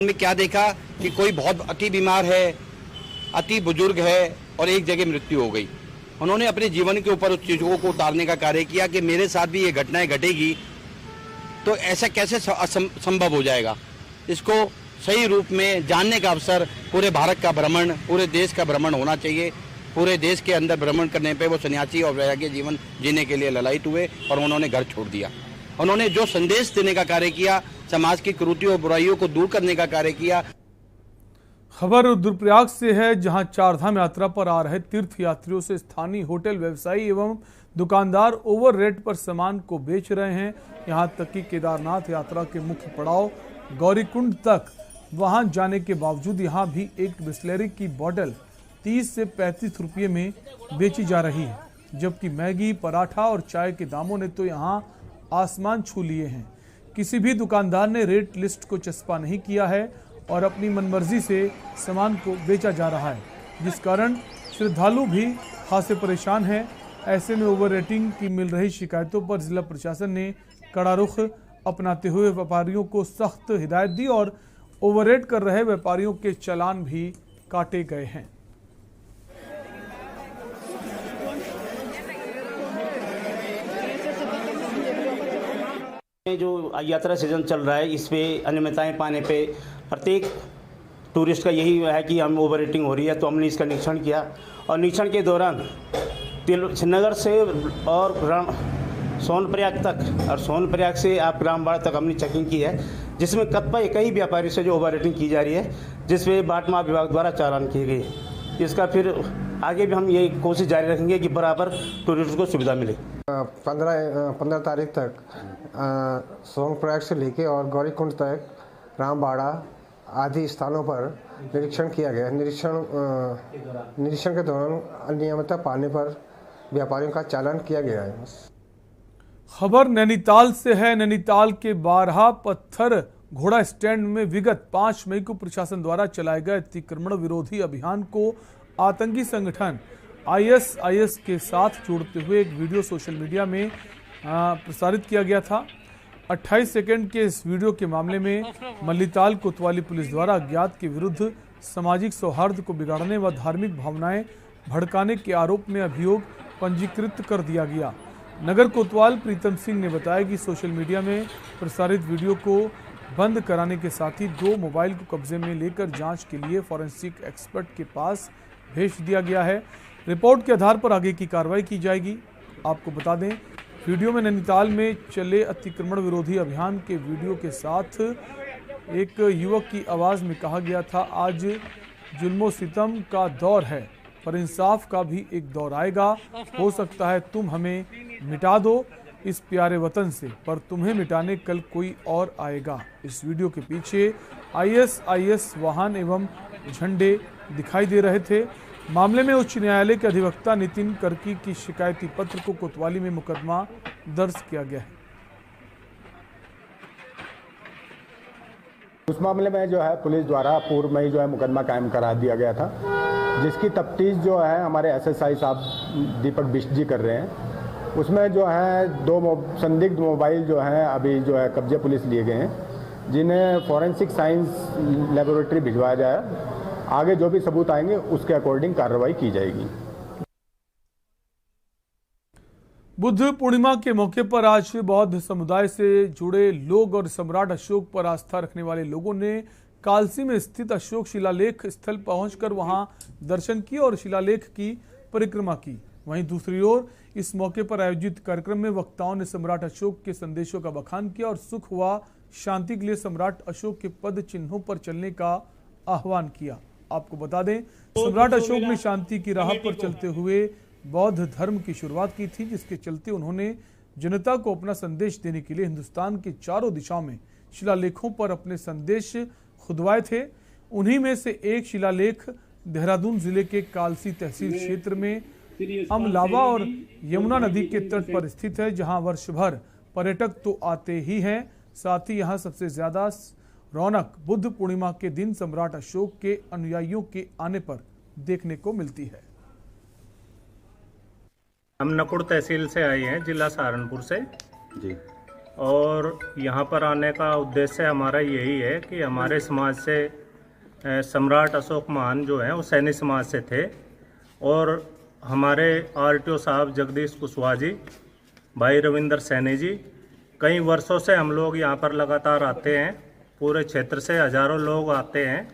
में क्या देखा कि कोई बहुत अति बीमार है, अति बुजुर्ग है और एक जगह मृत्यु हो गई। उन्होंने अपने जीवन के ऊपर उस चीज़ों को उतारने का कार्य किया कि मेरे साथ भी ये घटनाएं घटेगी तो ऐसा कैसे संभव हो जाएगा। इसको सही रूप में जानने का अवसर पूरे भारत का भ्रमण, पूरे देश का भ्रमण होना चाहिए। पूरे देश के अंदर भ्रमण करने पे वो सन्यासी और वैराग्य जीवन जीने के लिए ललायित हुए और उन्होंने घर छोड़ दिया। उन्होंने जो संदेश देने का कार्य किया, समाज की कुरीतियों और बुराइयों को दूर करने का कार्य किया। खबर रुद्रप्रयाग से है, जहां चारधाम यात्रा पर आ रहे तीर्थ यात्रियों से स्थानीय होटल व्यवसायी एवं दुकानदार ओवर रेट पर सामान को बेच रहे हैं। यहां तक कि केदारनाथ यात्रा के मुख्य पड़ाव गौरीकुंड तक वहां जाने के बावजूद यहां भी एक बिस्लेरी की बोतल 30 से 35 रुपये में बेची जा रही है, जबकि मैगी, पराठा और चाय के दामों ने तो यहां आसमान छू लिए हैं। किसी भी दुकानदार ने रेट लिस्ट को चस्पा नहीं किया है और अपनी मनमर्जी से सामान को बेचा जा रहा है, जिस कारण श्रद्धालु भी खासे परेशान हैं। ऐसे में ओवर रेटिंग की मिल रही शिकायतों पर जिला प्रशासन ने कड़ा रुख अपनाते हुए व्यापारियों को सख्त हिदायत दी और ओवररेट कर रहे व्यापारियों के चालान भी काटे गए हैं। जो यात्रा सीजन चल रहा है, इस पे अनियमितताएं पाने पे प्रत्येक टूरिस्ट का यही है कि हम ओवर रेटिंग हो रही है, तो हमने इसका निरीक्षण किया और निरीक्षण के दौरान श्रीनगर से और सोनप्रयाग तक और सोनप्रयाग से आप रामबाड़ा तक हमने चेकिंग की है, जिसमें कतिपय कई व्यापारी से जो ओवर रेटिंग की जा रही है, जिसमें बाटमा विभाग द्वारा चालान किए गए। इसका फिर आगे भी हम ये कोशिश जारी रखेंगे कि बराबर टूरिस्ट को सुविधा मिले। 15 तारीख तक सोनप्रयाग से लेके और गौरीकुंड तक रामबाड़ा आदि स्थानों पर निरीक्षण किया गया। निरीक्षण के दौरान अनियमितता पाने पर व्यापारियों का चालान किया गया है। खबर नैनीताल से है। नैनीताल के बारहा पत्थर घोड़ा स्टैंड में विगत 5 मई को प्रशासन द्वारा चलाए गए अतिक्रमण विरोधी अभियान को आतंकी संगठन ISIS के साथ जोड़ते हुए एक वीडियो सोशल मीडिया में प्रसारित किया गया था। 28 सेकंड के इस वीडियो के मामले में मल्लीताल कोतवाली पुलिस द्वारा अज्ञात के विरुद्ध सामाजिक सौहार्द को बिगाड़ने व धार्मिक भावनाएं भड़काने के आरोप में अभियोग पंजीकृत कर दिया गया। नगर कोतवाल प्रीतम सिंह ने बताया कि सोशल मीडिया में प्रसारित वीडियो को बंद कराने के साथ ही 2 मोबाइल को कब्जे में लेकर जांच के लिए फॉरेंसिक एक्सपर्ट के पास भेज दिया गया है। रिपोर्ट के आधार पर आगे की कार्रवाई की जाएगी। आपको बता दें, वीडियो में नैनीताल में चले अतिक्रमण विरोधी अभियान के वीडियो के साथ एक युवक की आवाज़ में कहा गया था, आज जुल्मो सितम का दौर है पर इंसाफ का भी एक दौर आएगा। हो सकता है तुम हमें मिटा दो इस प्यारे वतन से, पर तुम्हें मिटाने कल कोई और आएगा। इस वीडियो के पीछे ISIS वाहन एवं झंडे दिखाई दे रहे थे। मामले में उच्च न्यायालय के अधिवक्ता नितिन कर्की की शिकायती पत्र को कोतवाली में मुकदमा दर्ज किया गया है। उस मामले में जो है पुलिस द्वारा पूर्व में ही जो है मुकदमा कायम करा दिया गया था, जिसकी तफ्तीश जो है हमारे SSI साहब दीपक बिष्ट जी कर रहे हैं। उसमें जो है 2 संदिग्ध मोबाइल जो हैं अभी जो है कब्जे पुलिस लिए गए हैं, जिन्हें फॉरेंसिक साइंस लेबोरेटरी भिजवाया जाए। आगे जो भी सबूत आएंगे उसके अकॉर्डिंग कार्रवाई की जाएगी। बुद्ध पूर्णिमा के मौके पर आज बौद्ध समुदाय से जुड़े लोग और सम्राट अशोक पर आस्था रखने वाले लोगों ने कालसी में स्थित अशोक शिलालेख स्थल पहुंचकर वहां दर्शन किए और शिलालेख की परिक्रमा की। वहीं दूसरी ओर इस मौके पर आयोजित कार्यक्रम में वक्ताओं ने सम्राट अशोक के संदेशों का बखान किया और सुख व शांति के लिए सम्राट अशोक के पद चिन्हों पर चलने का आह्वान किया। आपको बता दें, सम्राट अशोक ने शांति की राह पर चलते हुए बौद्ध धर्म की शुरुआत की थी, जिसके चलते उन्होंने जनता को अपना संदेश देने के लिए हिंदुस्तान के चारों दिशाओं में शिलालेखों पर अपने संदेश खुदवाए थे। उन्हीं में से एक शिलालेख देहरादून जिले के कालसी तहसील क्षेत्र में अमलावा और यमुना नदी के तट पर स्थित है, जहां वर्ष भर पर्यटक तो आते ही हैं, साथ ही यहां सबसे ज्यादा रौनक बुद्ध पूर्णिमा के दिन सम्राट अशोक के अनुयायियों के आने पर देखने को मिलती है। हम नकुड़ तहसील से आए हैं, जिला सहारनपुर से जी। और यहाँ पर आने का उद्देश्य हमारा यही है कि हमारे समाज से सम्राट अशोक महान जो हैं वो सैनी समाज से थे और हमारे आरटीओ साहब जगदीश कुशवाहा जी, भाई रविंदर सैनी जी, कई वर्षों से हम लोग यहाँ पर लगातार आते हैं। पूरे क्षेत्र से हजारों लोग आते हैं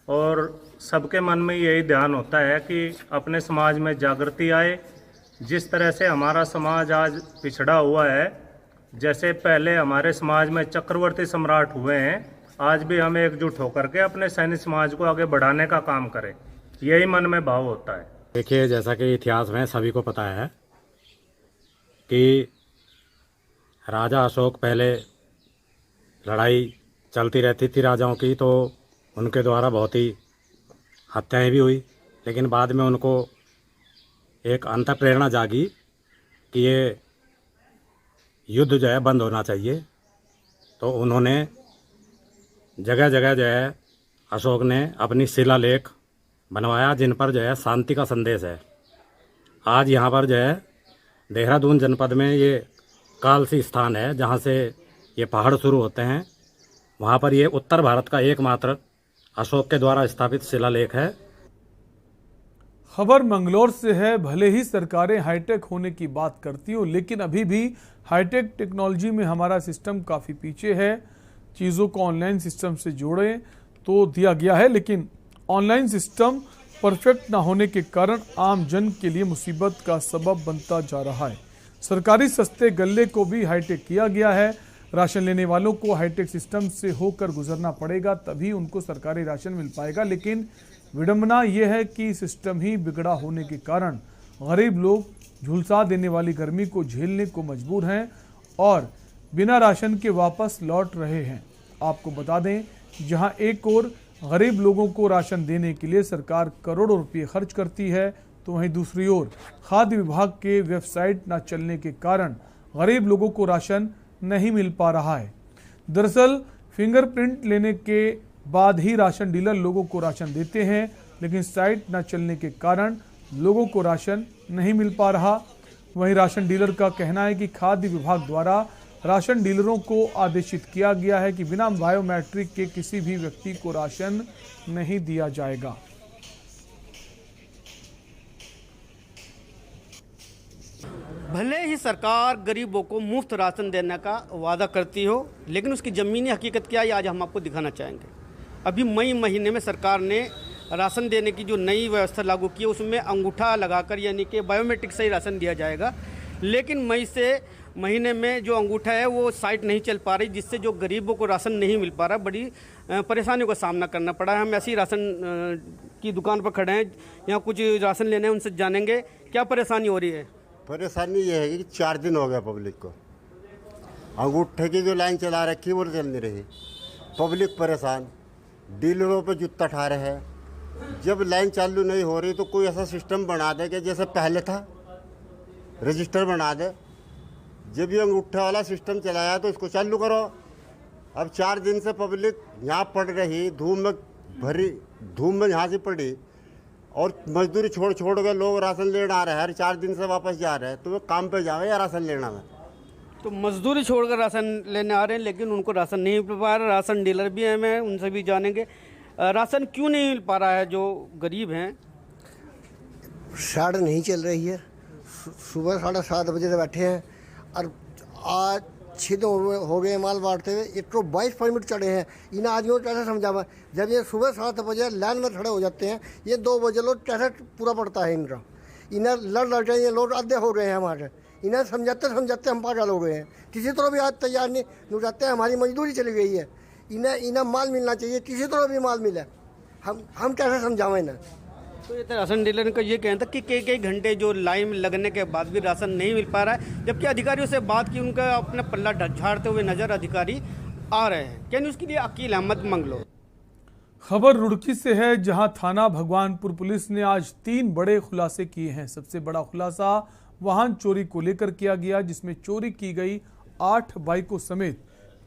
और सबके मन में यही ध्यान होता है कि अपने समाज में जागृति आए। जिस तरह से हमारा समाज आज पिछड़ा हुआ है, जैसे पहले हमारे समाज में चक्रवर्ती सम्राट हुए हैं, आज भी हम एकजुट होकर के अपने सैनी समाज को आगे बढ़ाने का काम करें, यही मन में भाव होता है। देखिए, जैसा कि इतिहास में सभी को पता है कि राजा अशोक, पहले लड़ाई चलती रहती थी राजाओं की, तो उनके द्वारा बहुत ही हत्याएं भी हुई, लेकिन बाद में उनको एक अंतःप्रेरणा जागी कि ये युद्ध जो है बंद होना चाहिए। तो उन्होंने जगह जगह जो है अशोक ने अपनी शिलालेख बनवाया जिन पर जो है शांति का संदेश है। आज यहाँ पर जो है देहरादून जनपद में ये कालसी स्थान है जहाँ से ये पहाड़ शुरू होते हैं, वहाँ पर ये उत्तर भारत का एकमात्र अशोक के द्वारा स्थापित शिलालेख है। खबर मंगलौर से है। भले ही सरकारें हाईटेक होने की बात करती हो, लेकिन अभी भी हाईटेक टेक्नोलॉजी में हमारा सिस्टम काफ़ी पीछे है। चीज़ों को ऑनलाइन सिस्टम से जोड़ें तो दिया गया है, लेकिन ऑनलाइन सिस्टम परफेक्ट ना होने के कारण आम जन के लिए मुसीबत का सबब बनता जा रहा है। सरकारी सस्ते गल्ले को भी हाईटेक किया गया है। राशन लेने वालों को हाईटेक सिस्टम से होकर गुजरना पड़ेगा, तभी उनको सरकारी राशन मिल पाएगा। लेकिन विडंबना यह है कि सिस्टम ही बिगड़ा होने के कारण गरीब लोग झुलसा देने वाली गर्मी को झेलने को मजबूर हैं और बिना राशन के वापस लौट रहे हैं। आपको बता दें, जहां एक ओर गरीब लोगों को राशन देने के लिए सरकार करोड़ों रुपये खर्च करती है, तो वहीं दूसरी ओर खाद्य विभाग के वेबसाइट न चलने के कारण गरीब लोगों को राशन नहीं मिल पा रहा है। दरअसल फिंगरप्रिंट लेने के बाद ही राशन डीलर लोगों को राशन देते हैं, लेकिन साइट न चलने के कारण लोगों को राशन नहीं मिल पा रहा। वहीं राशन डीलर का कहना है कि खाद्य विभाग द्वारा राशन डीलरों को आदेशित किया गया है कि बिना बायोमेट्रिक के किसी भी व्यक्ति को राशन नहीं दिया जाएगा। भले ही सरकार गरीबों को मुफ्त राशन देने का वादा करती हो, लेकिन उसकी ज़मीनी हकीकत क्या है आज हम आपको दिखाना चाहेंगे। अभी मई महीने में सरकार ने राशन देने की जो नई व्यवस्था लागू की है, उसमें अंगूठा लगाकर यानी कि बायोमेट्रिक से ही राशन दिया जाएगा। लेकिन मई से महीने में जो अंगूठा है वो साइट नहीं चल पा रही, जिससे जो गरीबों को राशन नहीं मिल पा रहा, बड़ी परेशानियों का सामना करना पड़ा है। हम ऐसी राशन की दुकान पर खड़े हैं, यहाँ कुछ राशन लेने हैं, उनसे जानेंगे क्या परेशानी हो रही है। परेशानी ये है कि 4 दिन हो गया पब्लिक को, अंगूठे की जो लाइन चला रखी वो चल नहीं रही, पब्लिक परेशान, डीलरों पे जूता ठा रहे हैं। जब लाइन चालू नहीं हो रही तो कोई ऐसा सिस्टम बना दे कि जैसे पहले था, रजिस्टर बना दे। जब ये अंगूठे वाला सिस्टम चलाया तो इसको चालू करो। अब 4 दिन से पब्लिक यहाँ पड़ रही, धूम में यहाँ से पड़ी और मजदूरी छोड़ के लोग राशन लेने आ रहे हैं। हर 4 दिन से वापस जा रहे हैं, तो वो काम पे जावे या राशन लेना में। तो मजदूरी छोड़कर राशन लेने आ रहे हैं, लेकिन उनको राशन नहीं मिल पा रहा। राशन डीलर भी हैं, मैं उनसे भी जानेंगे राशन क्यों नहीं मिल पा रहा है। जो गरीब हैं, साढ़ नहीं चल रही है, सुबह 7:30 बजे से बैठे हैं और आज 6 दिन हो गए माल बांटते हुए। 122 परमिट चढ़े हैं। इन्हें आदमियों को कैसे समझावा, जब ये सुबह 7 बजे लाइन में खड़े हो जाते हैं, ये 2 बजे लोग कैसे पूरा पड़ता है इनका। इन्हें लड़ ये लोग आधे हो गए हैं हमारे। इन्हें समझाते हम पागल हो गए हैं। किसी तरह भी आज तैयार नहीं लोग जाते हैं, हमारी मजदूरी चली गई है। इन्हें माल मिलना चाहिए, किसी तरह भी माल मिले। हम कैसे समझावें इन्हें। तो ये राशन डीलर का ये कहना था कि कई घंटे जो लाइन लगने के बाद भी राशन नहीं मिल पा रहा है, जबकि अधिकारियों से बात की, उनका अपना पल्ला झाड़ते हुए नजर अधिकारी आ रहे हैं। क्या न्यूज़ के लिए अकील अहमद, मंगलौर। खबर रुड़की से है, जहां थाना भगवानपुर पुलिस ने आज 3 बड़े खुलासे किए हैं। सबसे बड़ा खुलासा वाहन चोरी को लेकर किया गया, जिसमें चोरी की गई 8 बाइकों समेत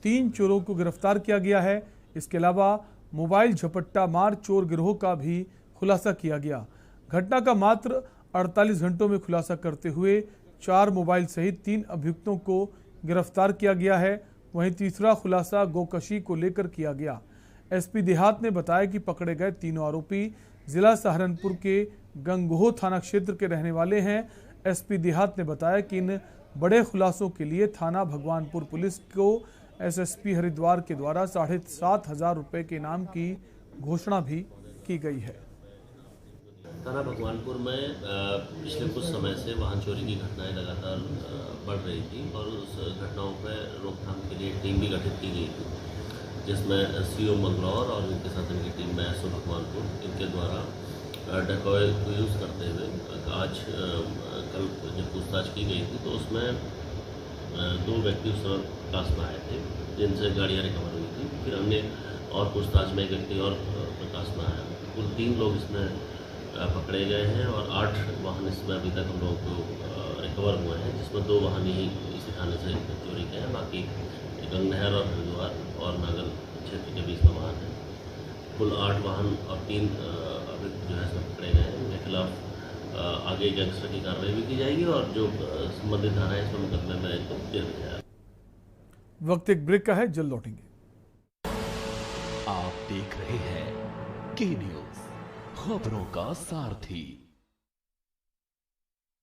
3 चोरों को गिरफ्तार किया गया है। इसके अलावा मोबाइल झपट्टा मार चोर गिरोह का भी खुलासा किया गया। घटना का मात्र 48 घंटों में खुलासा करते हुए 4 मोबाइल सहित 3 अभियुक्तों को गिरफ्तार किया गया है। वहीं तीसरा खुलासा गोकशी को लेकर किया गया। एसपी देहात ने बताया कि पकड़े गए तीनों आरोपी जिला सहारनपुर के गंगोह थाना क्षेत्र के रहने वाले हैं। एसपी देहात ने बताया कि इन बड़े खुलासों के लिए थाना भगवानपुर पुलिस को एसएसपी हरिद्वार के द्वारा 7,500 रुपए के इनाम की घोषणा भी की गई है। थाना भगवानपुर में पिछले कुछ समय से वाहन चोरी की घटनाएं लगातार बढ़ रही थी और उस घटनाओं पर रोकथाम के लिए टीम भी गठित की गई थी, जिसमें सीओ मंगलौर और इनके साथ इनकी टीम में एसओ भगवानपुर इनके द्वारा डेकॉय को यूज़ करते हुए आज कल जब पूछताछ की गई थी तो उसमें 2 व्यक्ति उस समय प्रकाश में आए थे जिनसे गाड़ियाँ रिकवर हुई थी। फिर हमने और पूछताछ में एक व्यक्ति और प्रकाश में आया। कुल 3 लोग इसमें पकड़े गए हैं और 8 वाहन इसमें अभी तक हम लोगों को रिकवर हुए हैं, जिसमें 2 वाहन ही इसी थाने से चोरी के हैं। बाकी गंगनहर और हरिद्वार और नागल क्षेत्र के बीच में वाहन है। कुल 8 वाहन और 3 अभी जो है इसमें पकड़े गए हैं। उनके खिलाफ आगे गैंगस्टर की कार्रवाई भी की जाएगी और जो संबंधित धारा है इसमें मुकदमे में इनको जेल भेजा जाएगा। वक्त एक ब्रेक का है, जल्द लौटेंगे। आप देख रहे हैं के न्यूज, खबरों का सारथी।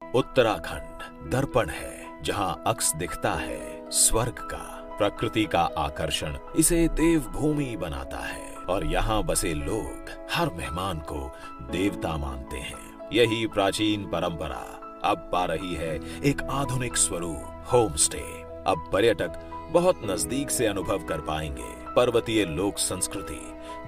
उत्तराखंड दर्पण है, जहां अक्स दिखता है स्वर्ग का। प्रकृति का आकर्षण इसे देवभूमि बनाता है और यहाँ बसे लोग हर मेहमान को देवता मानते हैं। यही प्राचीन परंपरा अब पा रही है एक आधुनिक स्वरूप, होम स्टे। अब पर्यटक बहुत नजदीक से अनुभव कर पाएंगे पर्वतीय लोक संस्कृति,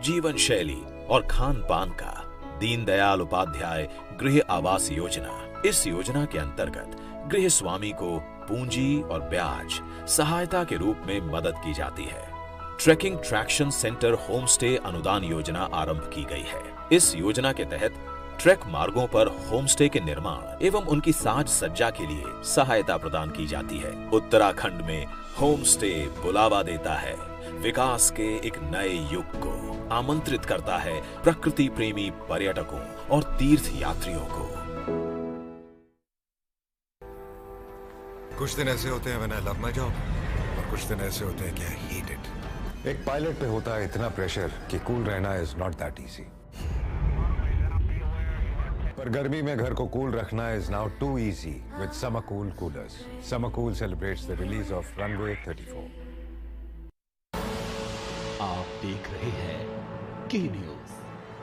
जीवन शैली और खान पान का। दीनदयाल उपाध्याय गृह आवास योजना। इस योजना के अंतर्गत गृह स्वामी को पूंजी और ब्याज सहायता के रूप में मदद की जाती है। Tracking traction centre home stay अनुदान योजना आरंभ की गई है। इस योजना के तहत ट्रैक मार्गों पर होम स्टे के निर्माण एवं उनकी साज सज्जा के लिए सहायता प्रदान की जाती है। उत्तराखंड में होम स्टे बुलावा देता है, विकास के एक नए युग को आमंत्रित करता है प्रकृति प्रेमी पर्यटकों और तीर्थ यात्रियों को। कुछ दिन ऐसे होते हैं when I love my job, और कुछ दिन ऐसे होते हैं कि I hate it। एक पायलट पे होता है इतना प्रेशर कि कूल रहना इज नॉट दैट इजी। पर गर्मी में घर को कूल रखना is now too easy with Summer Cool coolers. Summer Cool celebrates the release of Runway 34। आप देख रहे हैं के न्यूज,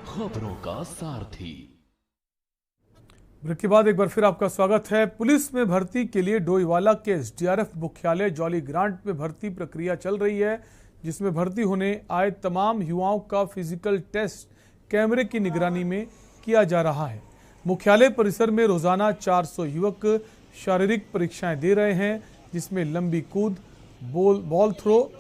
खबरों का सारथी। ब्रेक के बाद एक बार फिर आपका स्वागत है। पुलिस में भर्ती के लिए डोईवाला के एसडीआरएफ मुख्यालय जॉली ग्रांट में भर्ती प्रक्रिया चल रही है, जिसमें भर्ती होने आए तमाम युवाओं का फिजिकल टेस्ट कैमरे की निगरानी में किया जा रहा है। मुख्यालय परिसर में रोजाना 400 युवक शारीरिक परीक्षाएं दे रहे हैं, जिसमें लंबी कूद, बॉल थ्रो,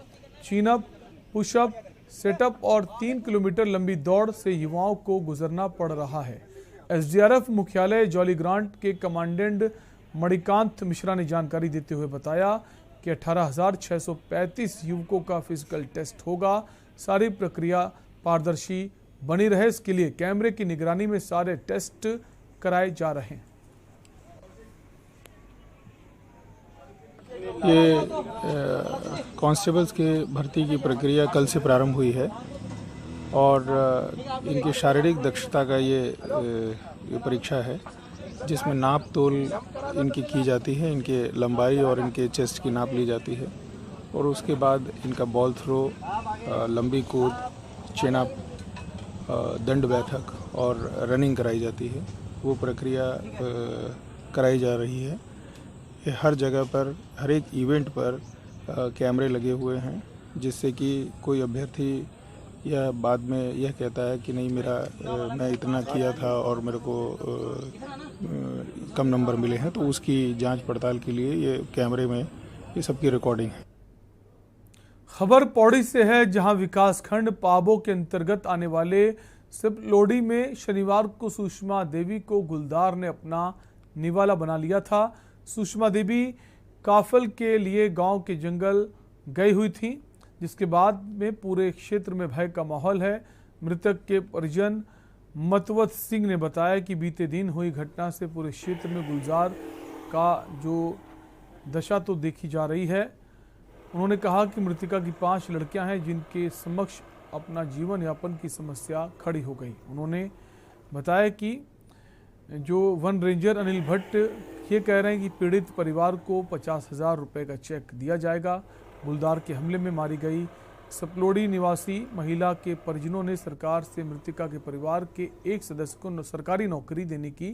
चीनअप, पुशअप, सेटअप और 3 किलोमीटर लंबी दौड़ से युवाओं को गुजरना पड़ रहा है। एसडीआरएफ मुख्यालय जॉली ग्रांट के कमांडेंट मणिकांत मिश्रा ने जानकारी देते हुए बताया कि 18,635 युवकों का फिजिकल टेस्ट होगा। सारी प्रक्रिया पारदर्शी बनी रहे, इसके लिए कैमरे की निगरानी में सारे टेस्ट कराए जा रहे हैं। ये कांस्टेबल्स के भर्ती की प्रक्रिया कल से प्रारंभ हुई है और इनकी शारीरिक दक्षता का ये परीक्षा है, जिसमें नाप तोल इनकी की जाती है, इनके लंबाई और इनके चेस्ट की नाप ली जाती है और उसके बाद इनका बॉल थ्रो, लंबी कूद, चेनअप, दंड बैठक और रनिंग कराई जाती है। वो प्रक्रिया कराई जा रही है। ये हर जगह पर, हर एक इवेंट पर कैमरे लगे हुए हैं, जिससे कि कोई अभ्यर्थी या बाद में यह कहता है कि नहीं मैं इतना किया था और मेरे को कम नंबर मिले हैं, तो उसकी जांच पड़ताल के लिए ये कैमरे में ये सबकी रिकॉर्डिंग है। खबर पौड़ी से है, जहां विकासखंड पाबो के अंतर्गत आने वाले सिपलोडी में शनिवार को सुषमा देवी को गुलदार ने अपना निवाला बना लिया था। सुषमा देवी काफल के लिए गांव के जंगल गई हुई थी, जिसके बाद में पूरे क्षेत्र में भय का माहौल है। मृतक के परिजन मतवत सिंह ने बताया कि बीते दिन हुई घटना से पूरे क्षेत्र में गुलजार का जो दशा तो देखी जा रही है। उन्होंने कहा कि मृतका की 5 लड़कियां हैं जिनके समक्ष अपना जीवन यापन की समस्या खड़ी हो गई। उन्होंने बताया कि जो वन रेंजर अनिल भट्ट ये कह रहे हैं कि पीड़ित परिवार को 50,000 रुपये का चेक दिया जाएगा। बुलदार के हमले में मारी गई सपलोड़ी निवासी महिला के परिजनों ने सरकार से मृतका के परिवार के एक सदस्य को सरकारी नौकरी देने की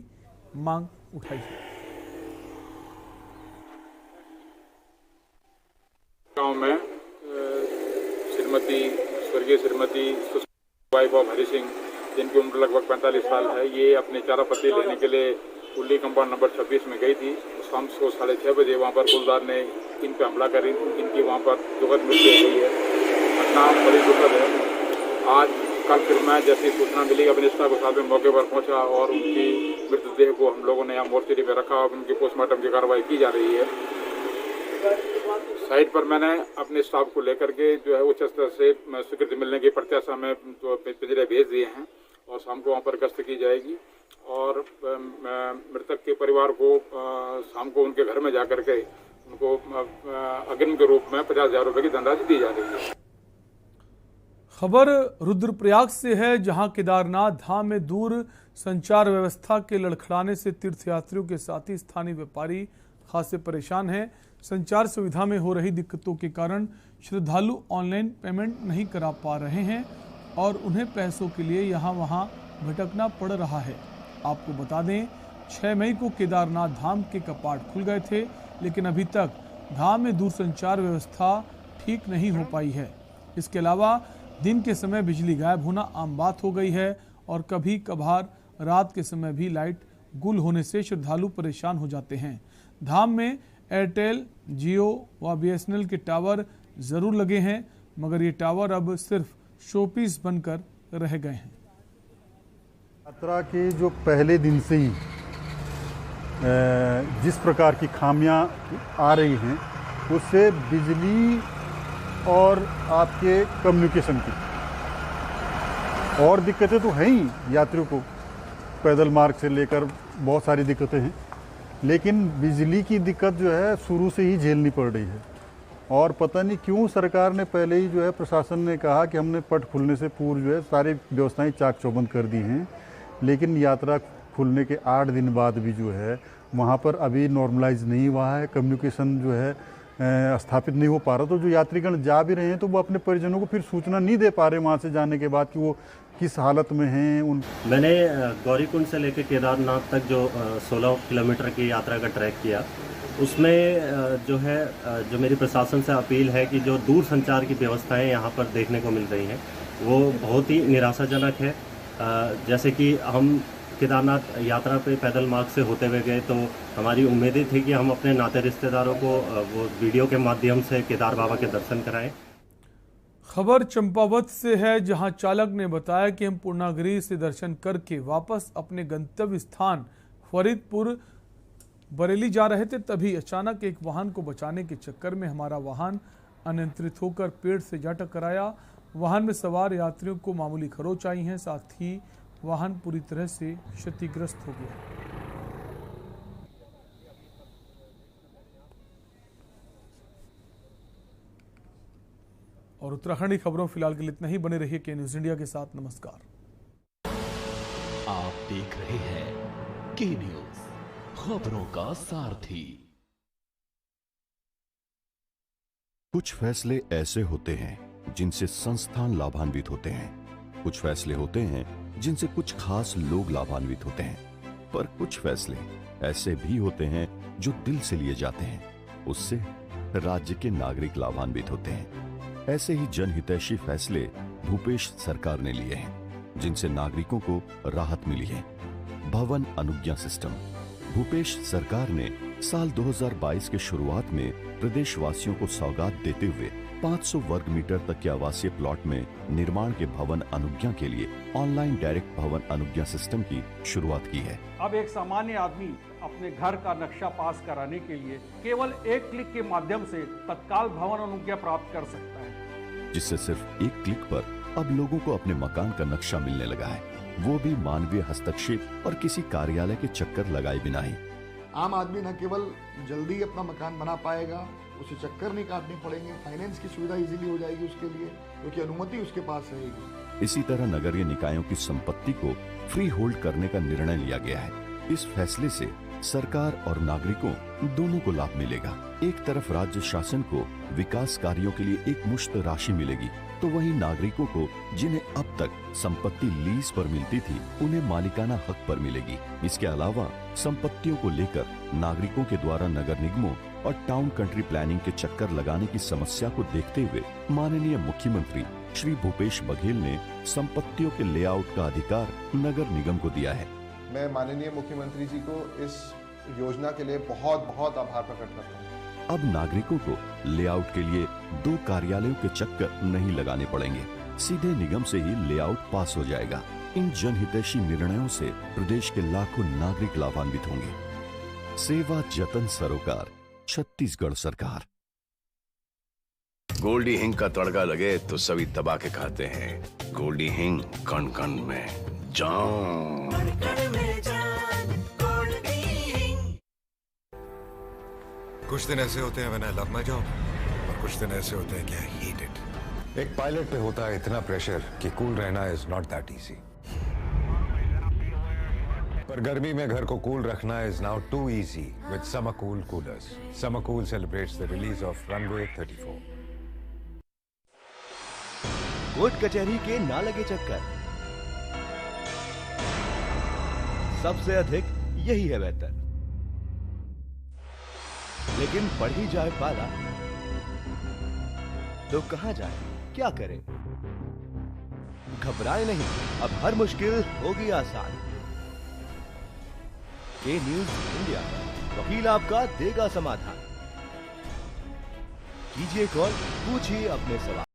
मांग उठाई है। गांव में स्वर्गीय श्रीमती वाइफ ऑफ हरि सिंह, जिनकी उम्र लगभग 45 साल है, ये अपने चारा पत्ती लेने के लिए कुल्ली कंपाउंड नंबर 26 में गई थी। शाम को 6:30 बजे वहाँ पर गुलदार ने इन पर हमला कर इनकी वहाँ पर दुखद मृत्यु हो गई है। घटना बड़ी दुखद है। आज कल फिर मैं जैसी सूचना मिली अपने स्टाफ के साथ में मौके पर पहुँचा और उनकी मृतदेह को हम लोगों ने यहाँ मोर्चरी में रखा और उनकी पोस्टमार्टम की कार्रवाई की जा रही है। साइट पर मैंने अपने स्टाफ को लेकर के जो है उच्च स्तर से स्वीकृति मिलने की प्रत्याशा में पिंजरे भेज दिए हैं और शाम को वहाँ पर गश्त की जाएगी और मृतक के परिवार को शाम को उनके घर में जाकर के उनको अग्रिम के रूप में 50,000 रुपये की धनराशि दी जा रही है। खबर रुद्रप्रयाग से है, जहां केदारनाथ धाम में दूर संचार व्यवस्था के लड़खड़ाने से तीर्थयात्रियों के साथ ही स्थानीय व्यापारी खासे परेशान हैं। संचार सुविधा में हो रही दिक्कतों के कारण श्रद्धालु ऑनलाइन पेमेंट नहीं करा पा रहे हैं और उन्हें पैसों के लिए यहाँ वहाँ भटकना पड़ रहा है। आपको बता दें 6 मई को केदारनाथ धाम के कपाट खुल गए थे, लेकिन अभी तक धाम में दूरसंचार व्यवस्था ठीक नहीं हो पाई है। इसके अलावा दिन के समय बिजली गायब होना आम बात हो गई है और कभी कभार रात के समय भी लाइट गुल होने से श्रद्धालु परेशान हो जाते हैं। धाम में एयरटेल, जियो व BSNL के टावर जरूर लगे हैं, मगर ये टावर अब सिर्फ शोपीस बनकर रह गए हैं। यात्रा के जो पहले दिन से ही जिस प्रकार की खामियां आ रही हैं, उससे बिजली और आपके कम्युनिकेशन की और दिक्कतें तो हैं ही। यात्रियों को पैदल मार्ग से लेकर बहुत सारी दिक्कतें हैं, लेकिन बिजली की दिक्कत जो है शुरू से ही झेलनी पड़ रही है। और पता नहीं क्यों सरकार ने पहले ही जो है प्रशासन ने कहा कि हमने पट खुलने से पूर्व जो है सारी व्यवस्थाएं चाक चौबंद कर दी हैं, लेकिन यात्रा खुलने के 8 दिन बाद भी जो है वहाँ पर अभी नॉर्मलाइज नहीं हुआ है, कम्युनिकेशन जो है स्थापित नहीं हो पा रहा। तो जो यात्रीगण जा भी रहे हैं तो वो अपने परिजनों को फिर सूचना नहीं दे पा रहे वहाँ से जाने के बाद कि वो किस हालत में हैं। मैंने गौरीकुंड से लेकर केदारनाथ तक जो 16 किलोमीटर की यात्रा का ट्रैक किया, उसमें जो है जो मेरी प्रशासन से अपील है कि जो दूर संचार की व्यवस्थाएं यहाँ पर देखने को मिल रही हैं वो बहुत ही निराशाजनक है। जैसे कि हम केदारनाथ यात्रा पे पैदल मार्ग से होते हुए गए तो हमारी उम्मीदें थी कि हम अपने नाते रिश्तेदारों को वो वीडियो के माध्यम से केदार बाबा के दर्शन कराएं। खबर चंपावत से है, जहां चालक ने बताया कि हम पूर्णागिरि से दर्शन करके वापस अपने गंतव्य स्थान फरीदपुर बरेली जा रहे थे, तभी अचानक एक वाहन को बचाने के चक्कर में हमारा वाहन अनियंत्रित होकर पेड़ से जा टकराया। वाहन में सवार यात्रियों को मामूली खरोंच आई है, साथ ही वाहन पूरी तरह से क्षतिग्रस्त हो गया। और उत्तराखंडी खबरों फिलहाल के लिए इतना ही। बने रहिए के न्यूज इंडिया के साथ। नमस्कार। आप देख रहे हैं के न्यूज, खबरों का सारथी। कुछ फैसले ऐसे होते हैं जिनसे संस्थान लाभान्वित होते हैं, कुछ फैसले होते हैं जिनसे कुछ खास लोग लाभान्वित होते हैं, पर कुछ फैसले ऐसे भी होते हैं जो दिल से लिए जाते हैं, उससे राज्य के नागरिक लाभान्वित होते हैं। ऐसे ही जनहितैषी फैसले भूपेश सरकार ने लिए हैं, जिनसे नागरिकों को राहत मिली है। भवन अनुज्ञा सिस्टम। भूपेश सरकार ने साल 2022 के शुरुआत में प्रदेशवासियों को सौगात देते हुए 500 वर्ग मीटर तक के आवासीय प्लॉट में निर्माण के भवन अनुज्ञा के लिए ऑनलाइन डायरेक्ट भवन अनुज्ञा सिस्टम की शुरुआत की है। अब एक सामान्य आदमी अपने घर का नक्शा पास कराने के लिए केवल एक क्लिक के माध्यम से तत्काल भवन अनुज्ञा प्राप्त कर सकता है, जिससे सिर्फ एक क्लिक पर अब लोगों को अपने मकान का नक्शा मिलने लगा है, वो भी मानवीय हस्तक्षेप और किसी कार्यालय के चक्कर लगाए बिना ही। आम आदमी न केवल जल्दी अपना मकान बना पाएगा उसे चक्कर नहीं काटने पड़ेंगे, फाइनेंस की सुविधा इजीली हो जाएगी उसके लिए, क्योंकि अनुमति उसके पास रहेगी। इसी तरह नगरीय निकायों की संपत्ति को फ्री होल्ड करने का निर्णय लिया गया है। इस फैसले से सरकार और नागरिकों दोनों को लाभ मिलेगा। एक तरफ राज्य शासन को विकास कार्यों के लिए एक मुश्त राशि मिलेगी, तो वहीं नागरिकों को जिन्हें अब तक संपत्ति लीज पर मिलती थी, उन्हें मालिकाना हक पर मिलेगी। इसके अलावा संपत्तियों को लेकर नागरिकों के द्वारा नगर निगमों और टाउन कंट्री प्लानिंग के चक्कर लगाने की समस्या को देखते हुए माननीय मुख्यमंत्री श्री भूपेश बघेल ने संपत्तियों के लेआउट का अधिकार नगर निगम को दिया है। मैं माननीय मुख्यमंत्री जी को इस योजना के लिए बहुत बहुत आभार प्रकट करता हूँ। अब नागरिकों को लेआउट के लिए 2 कार्यालयों के चक्कर नहीं लगाने पड़ेंगे, सीधे निगम से ही लेआउट पास हो जाएगा। इन जनहितैषी निर्णयों से प्रदेश के लाखों नागरिक लाभान्वित होंगे। सेवा जतन सरोकार, छत्तीसगढ़ सरकार। गोल्डी हिंग का तड़का लगे तो सभी दबा के खाते हैं। गोल्डी हिंग कण कण में जान। कुछ दिन ऐसे होते हैं when I love my job, और कुछ दिन ऐसे होते हैं कि आई हेट इट। एक पायलट पे होता है इतना प्रेशर कि कूल रहना इज नॉट दैट इजी। पर गर्मी में घर को कूल रखना is now too easy with Summer Cool coolers. Summer Cool celebrates the release of Runway 34। Court कचहरी के ना लगे चक्कर, सबसे अधिक यही है बेहतर। लेकिन बढ़ ही जाए पाला तो कहां जाए, क्या करें? घबराए नहीं, अब हर मुश्किल होगी आसान। के न्यूज इंडिया, वकील आपका देगा समाधान। कीजिए कॉल, पूछिए अपने सवाल।